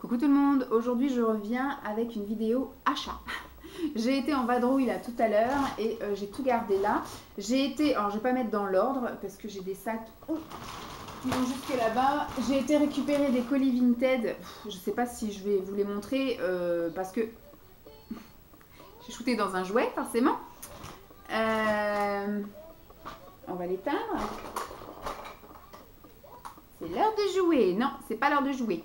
Coucou tout le monde, aujourd'hui je reviens avec une vidéo achat. J'ai été en vadrouille là tout à l'heure et j'ai tout gardé là. Alors je vais pas mettre dans l'ordre parce que j'ai des sacs qui vont jusque là-bas. J'ai été récupérer des colis Vinted. Je sais pas si je vais vous les montrer parce que j'ai shooté dans un jouet forcément. On va l'éteindre. C'est l'heure de jouer. Non, c'est pas l'heure de jouer.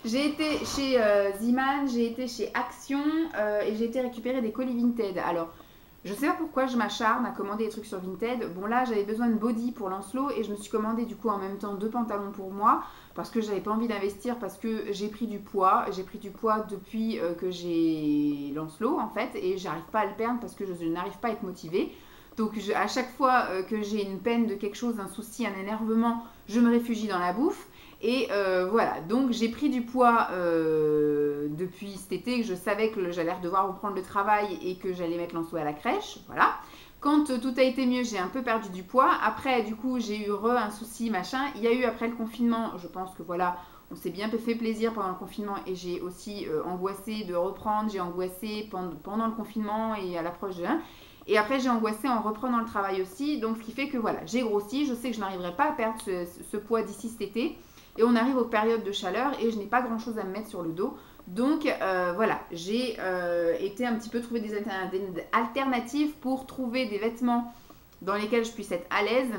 J'ai été chez Ziman, j'ai été chez Action et j'ai été récupérer des colis Vinted. Alors, je sais pas pourquoi je m'acharne à commander des trucs sur Vinted. Bon là, j'avais besoin de body pour Lancelot et je me suis commandé du coup en même temps 2 pantalons pour moi parce que j'avais pas envie d'investir parce que j'ai pris du poids. J'ai pris du poids depuis que j'ai Lancelot en fait et j'arrive pas à le perdre parce que je n'arrive pas à être motivée. Donc à chaque fois que j'ai une peine de quelque chose, un souci, un énervement, je me réfugie dans la bouffe. Et voilà, donc j'ai pris du poids depuis cet été, que je savais que j'allais devoir reprendre le travail et que j'allais mettre Lancelot à la crèche, voilà. Quand tout a été mieux, j'ai un peu perdu du poids. Après, du coup, j'ai eu un souci, machin. Il y a eu après le confinement, je pense que voilà, on s'est bien fait plaisir pendant le confinement et j'ai aussi angoissé de reprendre. J'ai angoissé pendant le confinement et à l'approche de l'un. Et après, j'ai angoissé en reprenant le travail aussi. Donc, ce qui fait que voilà, j'ai grossi. Je sais que je n'arriverai pas à perdre ce poids d'ici cet été. Et on arrive aux périodes de chaleur et je n'ai pas grand chose à me mettre sur le dos. Donc voilà, j'ai été un petit peu trouver des alternatives pour trouver des vêtements dans lesquels je puisse être à l'aise,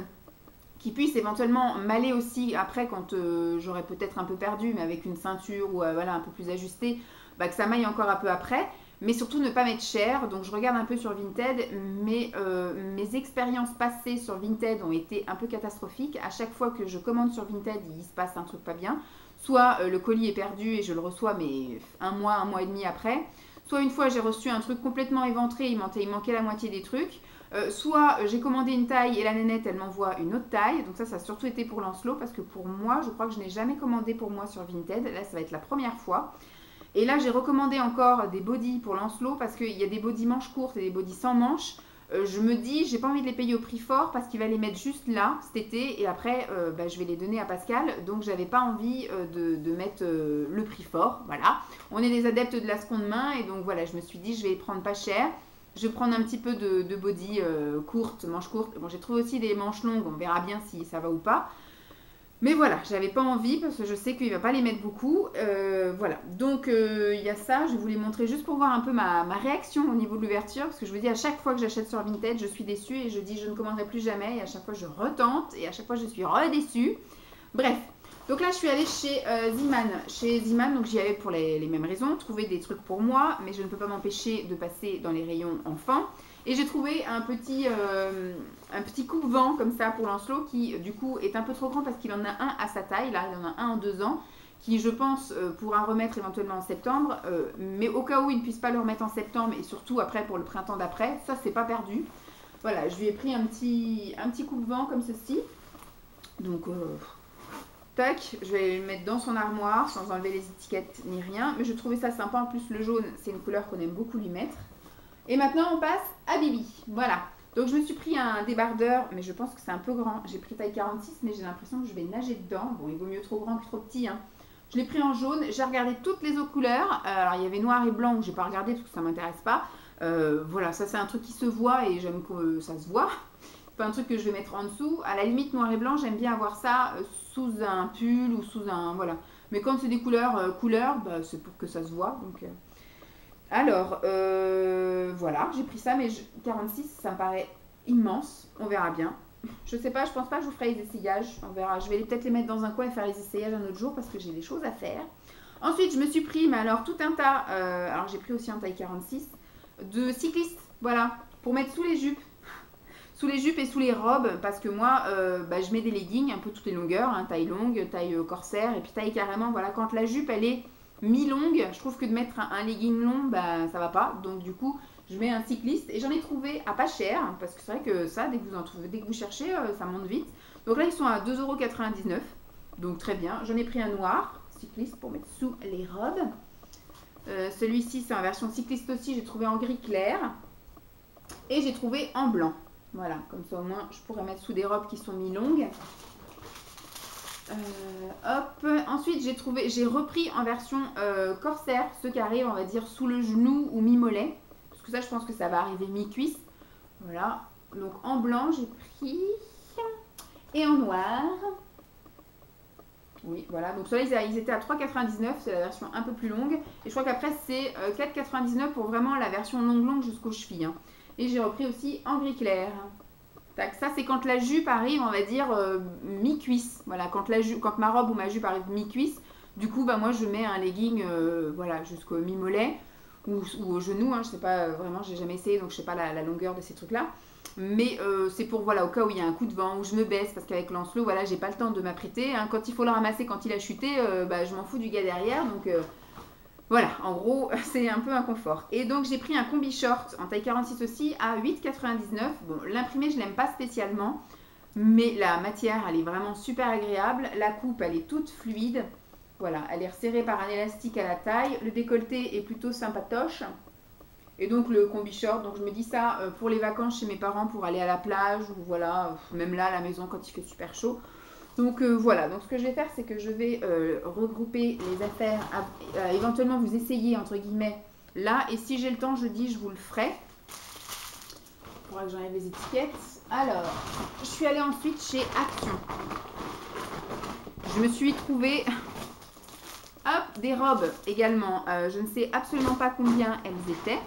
qui puissent éventuellement m'aller aussi après quand j'aurai peut-être un peu perdu, mais avec une ceinture ou voilà, un peu plus ajustée, bah, que ça m'aille encore un peu après. Mais surtout ne pas mettre cher. Donc je regarde un peu sur Vinted, mais mes expériences passées sur Vinted ont été un peu catastrophiques. À chaque fois que je commande sur Vinted, il se passe un truc pas bien. Soit le colis est perdu et je le reçois mais un mois et demi après. Soit une fois j'ai reçu un truc complètement éventré, il manquait la moitié des trucs. Soit j'ai commandé une taille et la nénette elle m'envoie une autre taille. Donc ça a surtout été pour Lancelot parce que pour moi, je crois que je n'ai jamais commandé pour moi sur Vinted. Là ça va être la première fois. Et là, j'ai recommandé encore des bodys pour Lancelot parce qu'il y a des bodys manches courtes et des bodys sans manches. Je me dis, j'ai pas envie de les payer au prix fort parce qu'il va les mettre juste là cet été et après, je vais les donner à Pascal. Donc, j'avais pas envie de mettre le prix fort. Voilà. On est des adeptes de la seconde main et donc voilà, je me suis dit, je vais les prendre pas cher. Je vais prendre un petit peu de body courte, manches courtes. Bon, j'ai trouvé aussi des manches longues, on verra bien si ça va ou pas. Mais voilà, j'avais pas envie parce que je sais qu'il va pas les mettre beaucoup. Voilà, donc il y a ça. Je vais vous les montrer juste pour voir un peu ma réaction au niveau de l'ouverture. Parce que je vous dis, à chaque fois que j'achète sur Vinted, je suis déçue et je dis je ne commanderai plus jamais. Et à chaque fois, je retente et à chaque fois, je suis redéçue. Bref, donc là, je suis allée chez Ziman. Chez Ziman, donc j'y allais pour les mêmes raisons, trouver des trucs pour moi, mais je ne peux pas m'empêcher de passer dans les rayons enfants. Et j'ai trouvé un petit coupe-vent comme ça pour Lancelot qui du coup est un peu trop grand parce qu'il en a un à sa taille, là il en a un en 2 ans, qui je pense pourra remettre éventuellement en septembre, mais au cas où il ne puisse pas le remettre en septembre et surtout après pour le printemps d'après, ça c'est pas perdu. Voilà, je lui ai pris un petit coupe-vent comme ceci, donc tac, je vais le mettre dans son armoire sans enlever les étiquettes ni rien, mais je trouvais ça sympa, en plus le jaune c'est une couleur qu'on aime beaucoup lui mettre. Et maintenant, on passe à Bibi. Voilà. Donc, je me suis pris un débardeur, mais je pense que c'est un peu grand. J'ai pris taille 46, mais j'ai l'impression que je vais nager dedans. Bon, il vaut mieux trop grand que trop petit. Hein. Je l'ai pris en jaune. J'ai regardé toutes les autres couleurs. Alors, il y avait noir et blanc où je n'ai pas regardé parce que ça ne m'intéresse pas. Voilà, ça, c'est un truc qui se voit et j'aime que ça se voit. C'est pas un truc que je vais mettre en dessous. À la limite, noir et blanc, j'aime bien avoir ça sous un pull ou sous un... Voilà. Mais quand c'est des couleurs, bah, c'est pour que ça se voit. Donc... Alors, voilà, j'ai pris ça, mais 46, ça me paraît immense. On verra bien. Je sais pas, je pense pas que je vous ferai les essayages. On verra. Je vais peut-être les mettre dans un coin et faire les essayages un autre jour parce que j'ai des choses à faire. Ensuite, je me suis pris, mais alors tout un tas, alors j'ai pris aussi en taille 46, de cyclistes, voilà, pour mettre sous les jupes. Sous les jupes et sous les robes, parce que moi, je mets des leggings, un peu toutes les longueurs, hein, taille longue, taille corsaire, et puis taille carrément, voilà, quand la jupe, elle est mi-longue, je trouve que de mettre un legging long, bah, ça va pas. Donc du coup, je mets un cycliste et j'en ai trouvé à pas cher, parce que c'est vrai que ça, dès que vous en trouvez, dès que vous cherchez, ça monte vite. Donc là, ils sont à 2,99 €, donc très bien. J'en ai pris un noir, cycliste, pour mettre sous les robes. Celui-ci, c'est en version cycliste aussi, j'ai trouvé en gris clair. Et j'ai trouvé en blanc. Voilà, comme ça au moins, je pourrais mettre sous des robes qui sont mi-longues. Hop. Ensuite, j'ai repris en version corsaire, ceux qui arrivent, on va dire, sous le genou ou mi-mollet. Parce que ça, je pense que ça va arriver mi-cuisse. Voilà. Donc, en blanc, j'ai pris. Et en noir. Oui, voilà. Donc, ceux-là, ils étaient à 3,99. C'est la version un peu plus longue. Et je crois qu'après, c'est 4,99 pour vraiment la version longue jusqu'aux chevilles. Hein. Et j'ai repris aussi en gris clair. Tac, ça, c'est quand la jupe arrive, on va dire, mi-cuisse. Voilà, quand ma robe ou ma jupe arrive mi-cuisse, du coup, bah, moi, je mets un legging voilà, jusqu'au mi-mollet ou au genou. Hein, je sais pas, vraiment, j'ai jamais essayé, donc je sais pas la longueur de ces trucs-là. Mais c'est pour, voilà, au cas où il y a un coup de vent, où je me baisse, parce qu'avec Lancelot, voilà, j'ai pas le temps de m'apprêter. Hein. Quand il faut le ramasser, quand il a chuté, bah, je m'en fous du gars derrière, donc... voilà, en gros, c'est un peu un confort. Et donc, j'ai pris un combi short en taille 46 aussi à 8,99. Bon, l'imprimé, je l'aime pas spécialement, mais la matière, elle est vraiment super agréable. La coupe, elle est toute fluide. Voilà, elle est resserrée par un élastique à la taille. Le décolleté est plutôt sympatoche. Et donc, le combi short, donc je me dis ça pour les vacances chez mes parents, pour aller à la plage, ou voilà, même là, à la maison, quand il fait super chaud. Donc voilà, donc ce que je vais faire, c'est que je vais regrouper les affaires, éventuellement vous essayer, entre guillemets, là. Et si j'ai le temps, jeudi, je vous le ferai. Il faudra que j'enlève les étiquettes. Alors, je suis allée ensuite chez Action. Je me suis trouvé hop, des robes également. Je ne sais absolument pas combien elles étaient.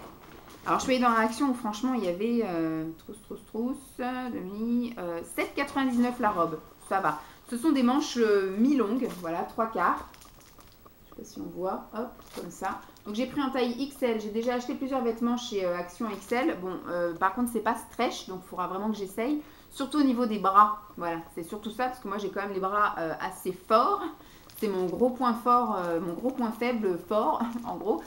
Alors, je suis allée dans Action où franchement, il y avait demi, 7,99 la robe. Ça va. Ce sont des manches mi-longues, voilà, 3/4. Je ne sais pas si on voit, hop, comme ça. Donc j'ai pris en taille XL, j'ai déjà acheté plusieurs vêtements chez Action XL. Bon, par contre, c'est pas stretch, donc il faudra vraiment que j'essaye. Surtout au niveau des bras, voilà, c'est surtout ça, parce que moi j'ai quand même les bras assez forts. C'est mon gros point fort, mon gros point faible fort, en gros.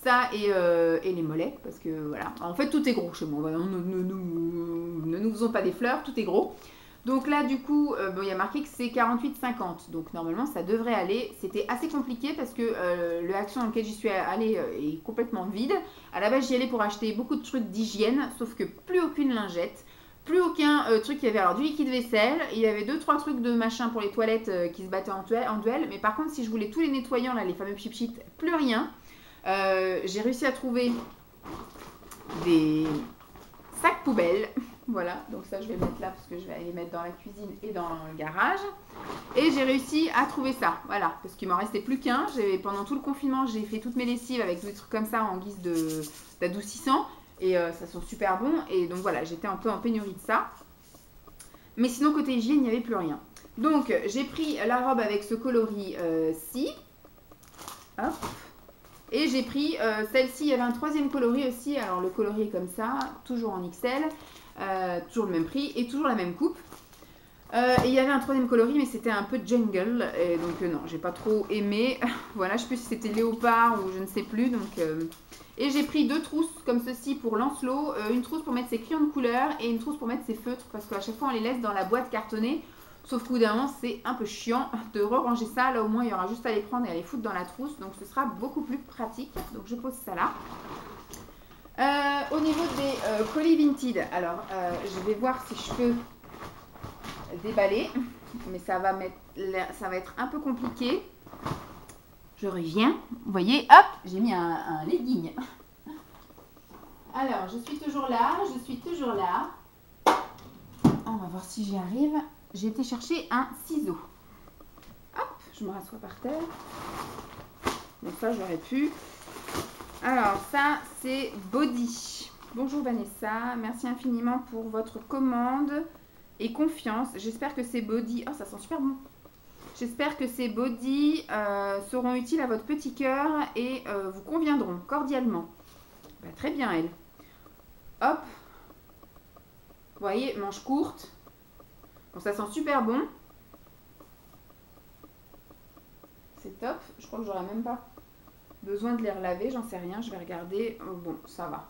Ça et les mollets, parce que voilà. En fait, tout est gros chez moi, voilà. Ne nous faisons pas des fleurs, tout est gros. Donc là, du coup, bon, il y a marqué que c'est 48,50. Donc normalement, ça devrait aller. C'était assez compliqué parce que le Action dans lequel j'y suis allée est complètement vide. À la base, j'y allais pour acheter beaucoup de trucs d'hygiène, sauf que plus aucune lingette, plus aucun truc. Il y avait alors du liquide vaisselle, il y avait 2-3 trucs de machin pour les toilettes qui se battaient en duel. Mais par contre, si je voulais tous les nettoyants, là, les fameux pchit, plus rien. J'ai réussi à trouver des sacs poubelles. Voilà, donc ça je vais mettre là parce que je vais aller les mettre dans la cuisine et dans le garage. Et j'ai réussi à trouver ça, voilà, parce qu'il m'en restait plus qu'un. Pendant tout le confinement, j'ai fait toutes mes lessives avec des trucs comme ça en guise d'adoucissant. Et ça sent super bon. Et donc voilà, j'étais un peu en pénurie de ça. Mais sinon, côté hygiène, il n'y avait plus rien. Donc j'ai pris la robe avec ce coloris-ci. Hop. Et j'ai pris celle-ci, il y avait un troisième coloris aussi. Alors le coloris est comme ça, toujours en XL. Toujours le même prix et toujours la même coupe. Et il y avait un troisième coloris, mais c'était un peu jungle. Et donc non, j'ai pas trop aimé. Voilà, je sais plus si c'était léopard ou je ne sais plus. Donc, et j'ai pris 2 trousses comme ceci pour Lancelot. Une trousse pour mettre ses crayons de couleur et une trousse pour mettre ses feutres. Parce qu'à chaque fois, on les laisse dans la boîte cartonnée. Sauf qu'au bout d'un moment, c'est un peu chiant de re-ranger ça. Là, au moins, il y aura juste à les prendre et à les foutre dans la trousse. Donc, ce sera beaucoup plus pratique. Donc, je pose ça là. Au niveau des colis Vinted, alors je vais voir si je peux déballer, mais ça va être un peu compliqué. Je reviens, vous voyez, hop, j'ai mis un legging. Alors, je suis toujours là, On va voir si j'y arrive. J'ai été chercher un ciseau. Hop, je me rassois par terre. Donc ça, j'aurais pu. Alors, ça, c'est Body. Bonjour Vanessa, merci infiniment pour votre commande et confiance. J'espère que ces Body... Oh, ça sent super bon. J'espère que ces Body seront utiles à votre petit cœur et vous conviendront cordialement. Bah, très bien, elle. Hop. Vous voyez, manche courte. Bon, ça sent super bon. C'est top. Je crois que j'aurai même pas besoin de les relaver, j'en sais rien, je vais regarder. Bon, ça va.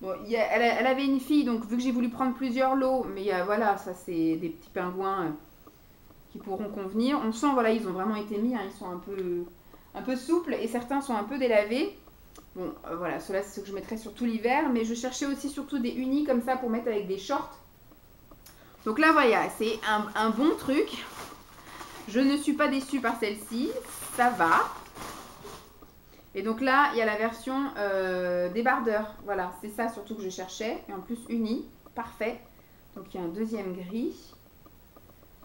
Bon, elle avait une fille, donc vu que j'ai voulu prendre plusieurs lots, mais voilà, ça c'est des petits pingouins qui pourront convenir. On sent, voilà, ils ont vraiment été mis, hein, ils sont un peu souples et certains sont un peu délavés. Bon, voilà, ceux-là c'est ce que je mettrai sur tout l'hiver, mais je cherchais aussi surtout des unis comme ça pour mettre avec des shorts. Donc là, voilà, c'est un bon truc. Je ne suis pas déçue par celle-ci, ça va. Et donc là, il y a la version débardeur. Voilà, c'est ça surtout que je cherchais. Et en plus, uni, parfait. Donc il y a un deuxième gris.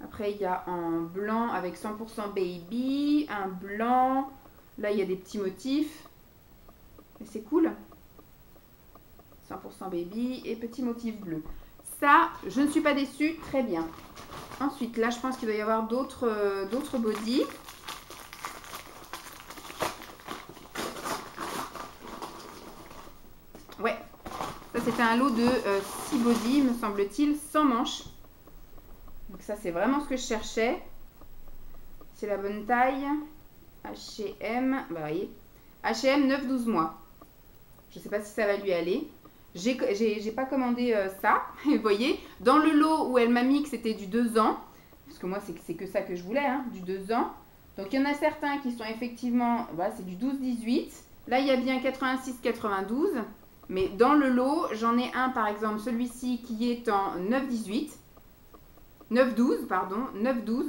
Après, il y a un blanc avec 100% baby, un blanc. Là, il y a des petits motifs. Et c'est cool. 100% baby et petit motif bleu. Ça, je ne suis pas déçue, très bien. Ensuite, là, je pense qu'il doit y avoir d'autres bodys. Ouais, ça c'était un lot de 6 bodys, me semble-t-il, sans manches. Donc ça, c'est vraiment ce que je cherchais. C'est la bonne taille. H&M, bah voyez. H&M 9-12 mois. Je ne sais pas si ça va lui aller. J'ai pas commandé ça. Vous voyez, dans le lot où elle m'a mis que c'était du 2 ans, parce que moi c'est que ça que je voulais, hein, du 2 ans. Donc il y en a certains qui sont effectivement, voilà, c'est du 12-18. Là il y a bien 86-92. Mais dans le lot, j'en ai un par exemple, celui-ci qui est en 9-18. 9-12, pardon, 9-12.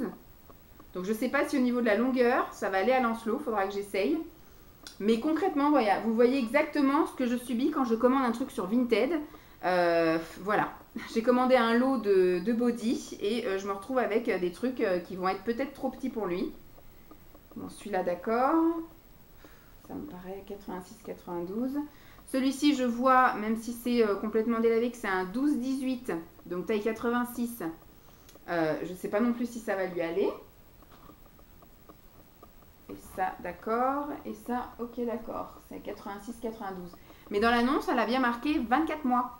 Donc je ne sais pas si au niveau de la longueur, ça va aller à Lancelot, il faudra que j'essaye. Mais concrètement, voilà, vous voyez exactement ce que je subis quand je commande un truc sur Vinted. Voilà, j'ai commandé un lot de body et je me retrouve avec des trucs qui vont être peut-être trop petits pour lui. Bon, celui-là, d'accord. Ça me paraît 86-92. Celui-ci, je vois, même si c'est complètement délavé, que c'est un 12-18, donc taille 86. Je ne sais pas non plus si ça va lui aller. Et ça, d'accord. Et ça, ok, d'accord. C'est 86-92. Mais dans l'annonce, elle a bien marqué 24 mois.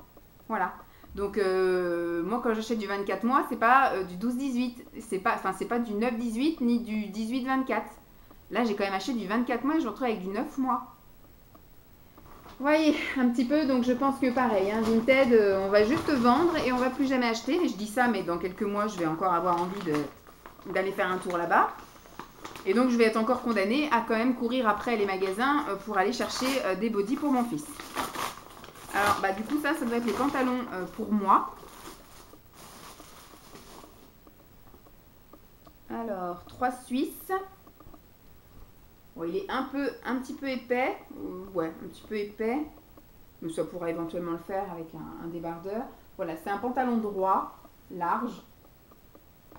Voilà. Donc, moi, quand j'achète du 24 mois, c'est pas du 12-18. C'est pas du 9-18 ni du 18-24. Là, j'ai quand même acheté du 24 mois et je me retrouve avec du 9 mois. Vous voyez, un petit peu. Donc, je pense que pareil, hein, Vinted, on va juste vendre et on va plus jamais acheter. Et je dis ça, mais dans quelques mois, je vais encore avoir envie d'aller faire un tour là-bas. Et donc, je vais être encore condamnée à quand même courir après les magasins pour aller chercher des bodys pour mon fils. Alors, bah, du coup, ça doit être les pantalons pour moi. Alors, 3 Suisses. Bon, il est un petit peu épais. Ouais, un petit peu épais. Mais ça pourra éventuellement le faire avec un débardeur. Voilà, c'est un pantalon droit, large.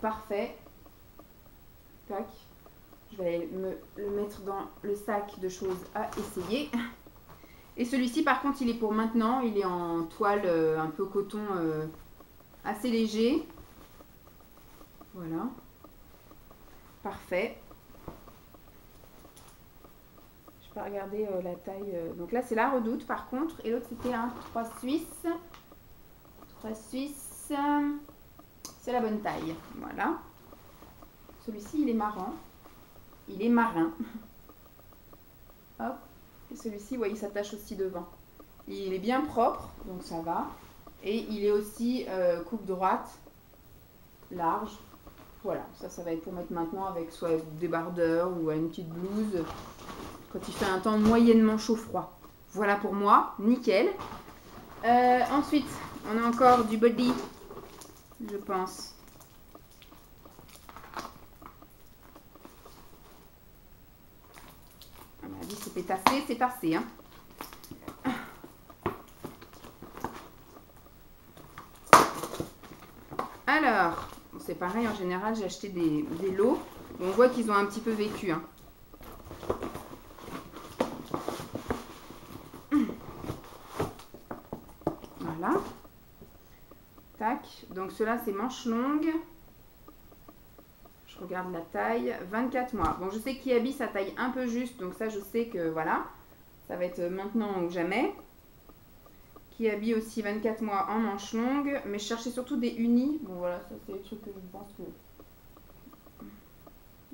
Parfait. Tac. Je vais me le mettre dans le sac de choses à essayer. Et celui-ci, par contre, il est pour maintenant. Il est en toile un peu coton assez léger. Voilà. Parfait. Je peux regarder la taille. Donc là, c'est la Redoute, par contre. Et l'autre, c'était un 3 Suisse. 3 Suisse. C'est la bonne taille. Voilà. Celui-ci, il est marrant. Il est marin. Hop. Et celui-ci, vous voyez, il s'attache aussi devant. Il est bien propre, donc ça va. Et il est aussi coupe droite, large. Voilà, ça va être pour mettre maintenant avec soit des débardeurs ou une petite blouse. Quand il fait un temps moyennement chaud-froid. Voilà pour moi, nickel. Ensuite, on a encore du body, je pense. On a dit c'est tassé, c'est tassé. Hein. Alors, c'est pareil, en général, j'ai acheté des lots. On voit qu'ils ont un petit peu vécu. Hein. Voilà. Tac. Donc, ceux-là, c'est manches longues. Je regarde la taille. 24 mois. Bon, je sais qu'Iabi, sa taille un peu juste. Donc, ça, je sais que, voilà. Ça va être maintenant ou jamais. Kiabi aussi 24 mois en manches longues. Mais je cherchais surtout des unis. Bon, voilà, ça, c'est les trucs que je pense que...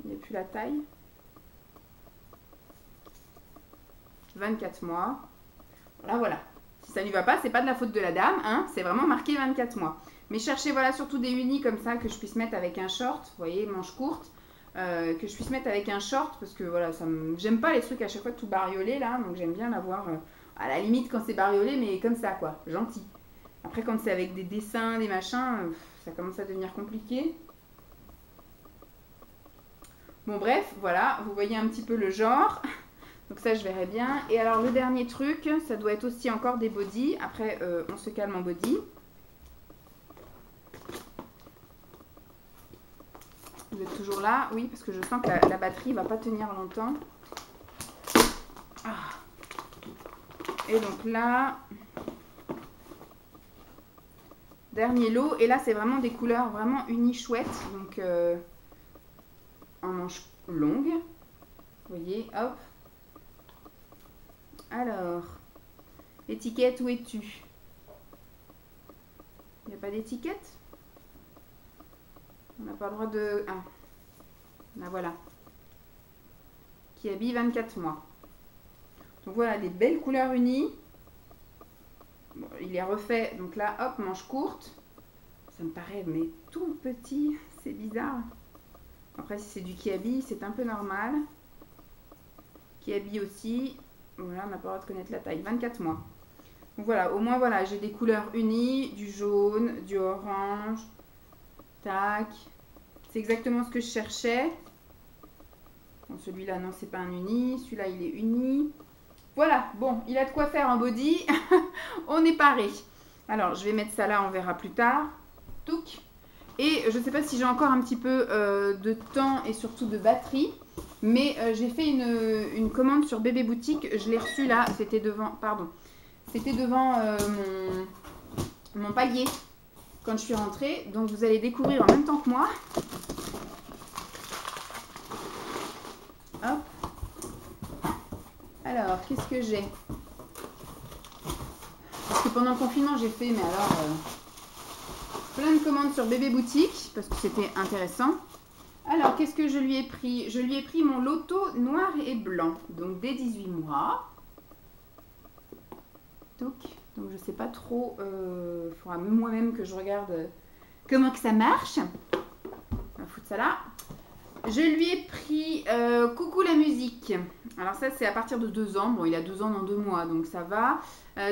Il n'y a plus la taille. 24 mois. Voilà. Si ça ne lui va pas, c'est pas de la faute de la dame. Hein, c'est vraiment marqué 24 mois. Mais cherchez voilà, surtout des unis comme ça que je puisse mettre avec un short. Vous voyez, manches courtes. Que je puisse mettre avec un short. Parce que voilà, j'aime pas les trucs à chaque fois tout bariolés là. Donc j'aime bien l'avoir à la limite quand c'est bariolé, mais comme ça quoi. Gentil. Après, quand c'est avec des dessins, des machins, ça commence à devenir compliqué. Bon bref, voilà, vous voyez un petit peu le genre. Donc ça, je verrai bien. Et alors, le dernier truc, ça doit être aussi encore des bodys. Après, on se calme en body. Vous êtes toujours là? Oui, parce que je sens que la batterie ne va pas tenir longtemps. Ah. Et donc là, dernier lot. Et là, c'est vraiment des couleurs vraiment unies chouettes. Donc, en manche longue. Vous voyez, hop. Alors, étiquette, où es-tu? Il n'y a pas d'étiquette? On n'a pas le droit de... Ah, ben voilà. Kiabi 24 mois. Donc voilà, des belles couleurs unies. Bon, il est refait, donc là, hop, manche courte. Ça me paraît, mais tout petit, c'est bizarre. Après, si c'est du Kiabi, c'est un peu normal. Kiabi aussi. Voilà, on n'a pas le droit de connaître la taille. 24 mois. Donc voilà, au moins, voilà, j'ai des couleurs unies, du jaune, du orange. Tac. C'est exactement ce que je cherchais. Bon, celui-là, non, c'est pas un uni. Celui-là, il est uni. Voilà, bon, il a de quoi faire un body. On est paré. Alors, je vais mettre ça là, on verra plus tard. Touc. Et je ne sais pas si j'ai encore un petit peu de temps et surtout de batterie. Mais j'ai fait une commande sur Bébé Boutique. Je l'ai reçue là. C'était devant... Pardon. C'était devant mon palier quand je suis rentrée. Donc, vous allez découvrir en même temps que moi. Hop. Alors, qu'est-ce que j'ai? Parce que pendant le confinement, j'ai fait, mais alors, plein de commandes sur Bébé Boutique, parce que c'était intéressant. Alors, qu'est-ce que je lui ai pris? Je lui ai pris mon loto noir et blanc, donc dès 18 mois. Donc je sais pas trop, il faudra moi-même que je regarde comment que ça marche. On va foutre ça là. Je lui ai pris Coucou la musique. Alors ça, c'est à partir de 2 ans. Bon, il a 2 ans dans 2 mois, donc ça va.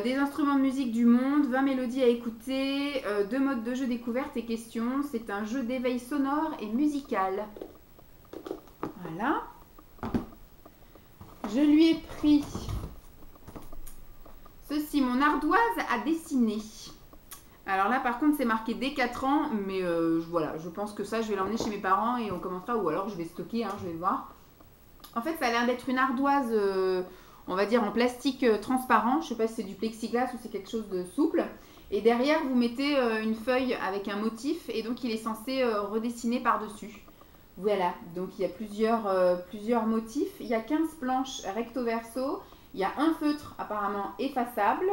Des instruments de musique du monde, 20 mélodies à écouter, 2 modes de jeu découverte et questions. C'est un jeu d'éveil sonore et musical. Voilà. Je lui ai pris ceci, mon ardoise à dessiner. Alors là, par contre, c'est marqué dès 4 ans, mais voilà, je pense que ça, je vais l'emmener chez mes parents et on commencera, ou alors je vais stocker, hein, je vais voir. En fait, ça a l'air d'être une ardoise, on va dire en plastique transparent. Je ne sais pas si c'est du plexiglas ou c'est quelque chose de souple. Et derrière, vous mettez une feuille avec un motif et donc il est censé redessiner par-dessus. Voilà, donc il y a plusieurs motifs. Il y a 15 planches recto-verso. Il y a un feutre apparemment effaçable.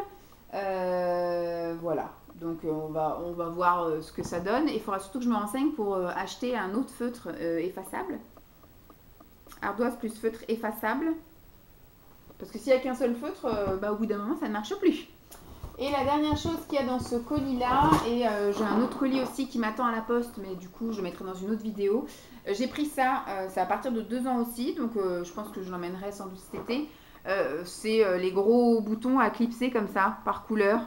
Voilà. Donc on va voir ce que ça donne. Il faudra surtout que je me renseigne pour acheter un autre feutre effaçable. Ardoise plus feutre effaçable. Parce que s'il n'y a qu'un seul feutre, au bout d'un moment, ça ne marche plus. Et la dernière chose qu'il y a dans ce colis-là, et j'ai un autre colis aussi qui m'attend à la poste, mais du coup, je mettrai dans une autre vidéo. J'ai pris ça, c'est à partir de 2 ans aussi, donc je pense que je l'emmènerai sans doute cet été. C'est les gros boutons à clipser comme ça, par couleur.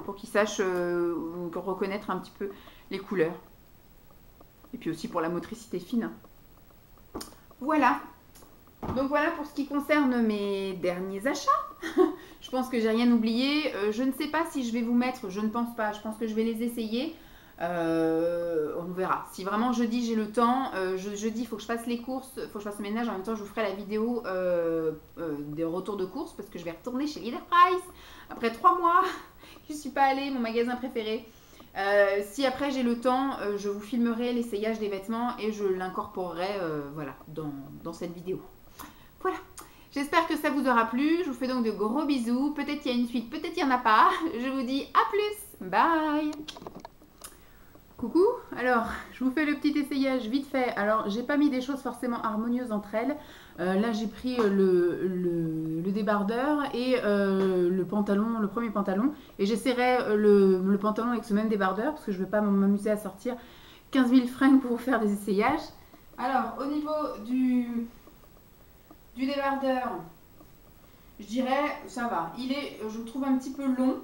Pour qu'ils sachent reconnaître un petit peu les couleurs. Et puis aussi pour la motricité fine. Voilà. Donc voilà pour ce qui concerne mes derniers achats. Je pense que j'ai rien oublié. Je ne sais pas si je vais vous mettre, je ne pense pas. Je pense que je vais les essayer. On verra. Si vraiment jeudi j'ai le temps, jeudi il faut que je fasse les courses, il faut que je fasse le ménage. En même temps, je vous ferai la vidéo des retours de courses parce que je vais retourner chez Leader Price après 3 mois. Je ne suis pas allée, mon magasin préféré. Si après j'ai le temps, je vous filmerai l'essayage des vêtements et je l'incorporerai voilà, dans cette vidéo. Voilà. J'espère que ça vous aura plu. Je vous fais donc de gros bisous. Peut-être qu'il y a une suite, peut-être qu'il n'y en a pas. Je vous dis à plus. Bye. Coucou. Alors, je vous fais le petit essayage vite fait. Alors, j'ai pas mis des choses forcément harmonieuses entre elles. Là, j'ai pris le débardeur et le pantalon, le premier pantalon. Et j'essaierai le pantalon avec ce même débardeur parce que je ne vais pas m'amuser à sortir 15 000 fringues pour vous faire des essayages. Alors, au niveau du débardeur, je dirais, ça va. Il est, je le trouve un petit peu long.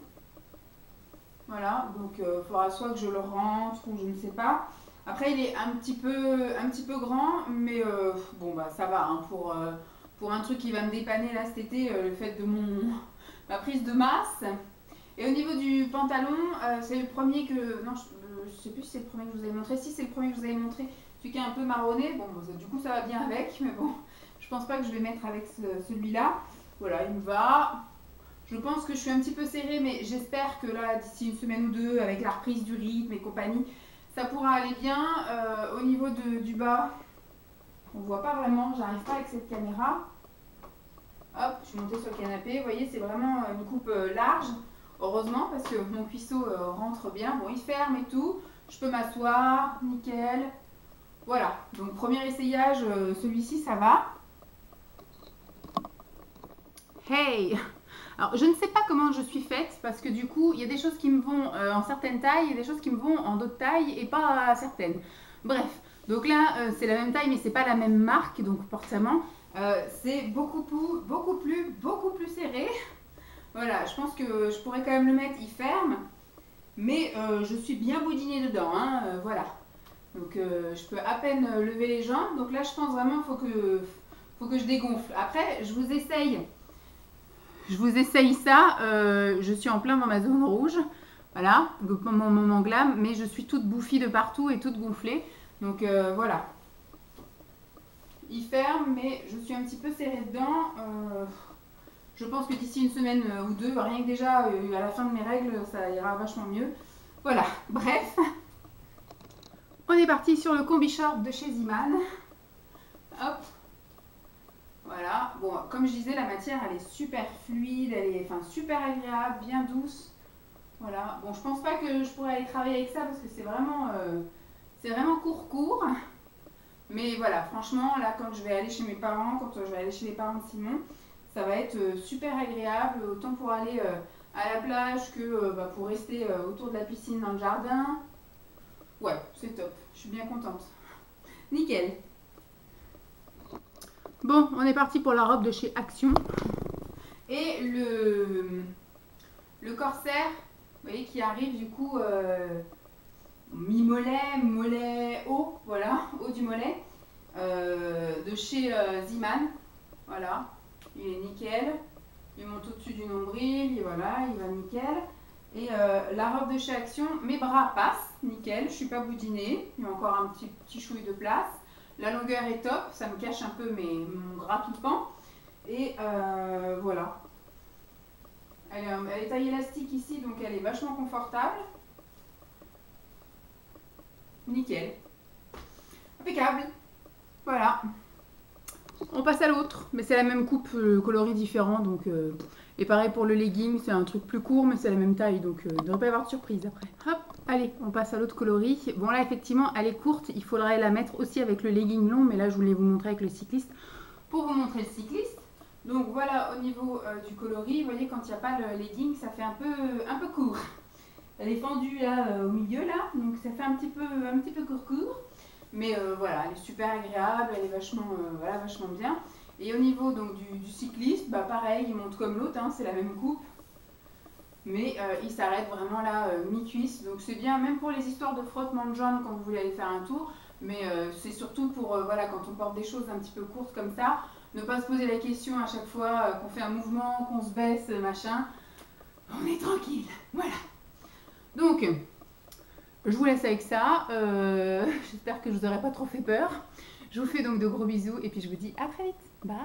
Voilà, donc il faudra soit que je le rentre ou je ne sais pas. Après, il est un petit peu grand, mais bon, bah ça va hein, pour un truc qui va me dépanner là cet été, le fait de ma prise de masse. Et au niveau du pantalon, c'est le premier que. Non, je sais plus si c'est le premier que je vous avais montré. Si, c'est le premier que je vous avais montré. Celui qui est un peu marronné. Bon, du coup, ça va bien avec, mais bon, je pense pas que je vais mettre avec celui-là. Voilà, il me va. Je pense que je suis un petit peu serrée, mais j'espère que là, d'ici une semaine ou deux, avec la reprise du rythme et compagnie, ça pourra aller bien. Au niveau du bas, on voit pas vraiment, j'arrive pas avec cette caméra. Hop, je suis montée sur le canapé. Vous voyez, c'est vraiment une coupe large. Heureusement, parce que mon cuisseau rentre bien. Bon, il ferme et tout. Je peux m'asseoir, nickel. Voilà, donc premier essayage, celui-ci, ça va. Hey! Alors, je ne sais pas comment je suis faite, parce que du coup, il y a des choses qui me vont en certaines tailles, et des choses qui me vont en d'autres tailles, et pas certaines. Bref, donc là, c'est la même taille, mais c'est pas la même marque, donc forcément, c'est beaucoup plus serré. Voilà, je pense que je pourrais quand même le mettre, il ferme, mais je suis bien boudinée dedans, hein, voilà. Donc je peux à peine lever les jambes, donc là je pense vraiment qu'il faut que je dégonfle. Après, je vous essaye ça, je suis en plein dans ma zone rouge, voilà, mon moment glam, mais je suis toute bouffie de partout et toute gonflée, donc voilà. Il ferme, mais je suis un petit peu serrée dedans. Je pense que d'ici une semaine ou deux, rien que déjà à la fin de mes règles, ça ira vachement mieux. Voilà, bref. On est parti sur le combi short de chez Ziman. Hop. Voilà. Bon, comme je disais, la matière, elle est super fluide, elle est super agréable, bien douce. Voilà. Bon, je pense pas que je pourrais aller travailler avec ça parce que c'est vraiment court. Mais voilà, franchement, là, quand je vais aller chez mes parents, quand je vais aller chez les parents de Simon, ça va être super agréable, autant pour aller à la plage que pour rester autour de la piscine dans le jardin. Ouais, c'est top, je suis bien contente. Nickel. Bon, on est parti pour la robe de chez Action. Et le corsaire, vous voyez, qui arrive du coup mi-mollet, mollet haut, voilà, haut du mollet, de chez Ziman. Voilà, il est nickel. Il monte au-dessus du nombril, et voilà, il va nickel. Et la robe de chez Action, mes bras passent, nickel, je suis pas boudinée, il y a encore un petit chouille de place. La longueur est top, ça me cache un peu mon gras tout pend. Et voilà. Elle est taille élastique ici, donc elle est vachement confortable. Nickel. Impeccable. Voilà. On passe à l'autre, mais c'est la même coupe, coloris différent, donc... Et pareil pour le legging, c'est un truc plus court, mais c'est la même taille, donc il ne devrait pas y avoir de surprise après. Hop, allez, on passe à l'autre coloris. Bon là, effectivement, elle est courte, il faudrait la mettre aussi avec le legging long, mais là, je voulais vous montrer avec le cycliste, pour vous montrer le cycliste. Donc voilà, au niveau du coloris, vous voyez, quand il n'y a pas le legging, ça fait un peu court. Elle est fendue là, au milieu, là, donc ça fait un petit peu court. Mais voilà, elle est super agréable, elle est vachement bien. Et au niveau donc, du cycliste, bah pareil, il monte comme l'autre, hein, c'est la même coupe. Mais il s'arrête vraiment là, mi-cuisse. Donc c'est bien, même pour les histoires de frottement de jambes quand vous voulez aller faire un tour. Mais c'est surtout pour, voilà, quand on porte des choses un petit peu courtes comme ça, ne pas se poser la question à chaque fois qu'on fait un mouvement, qu'on se baisse, machin. On est tranquille, voilà. Donc, je vous laisse avec ça. J'espère que je vous aurai pas trop fait peur. Je vous fais donc de gros bisous et puis je vous dis à très vite. Bye.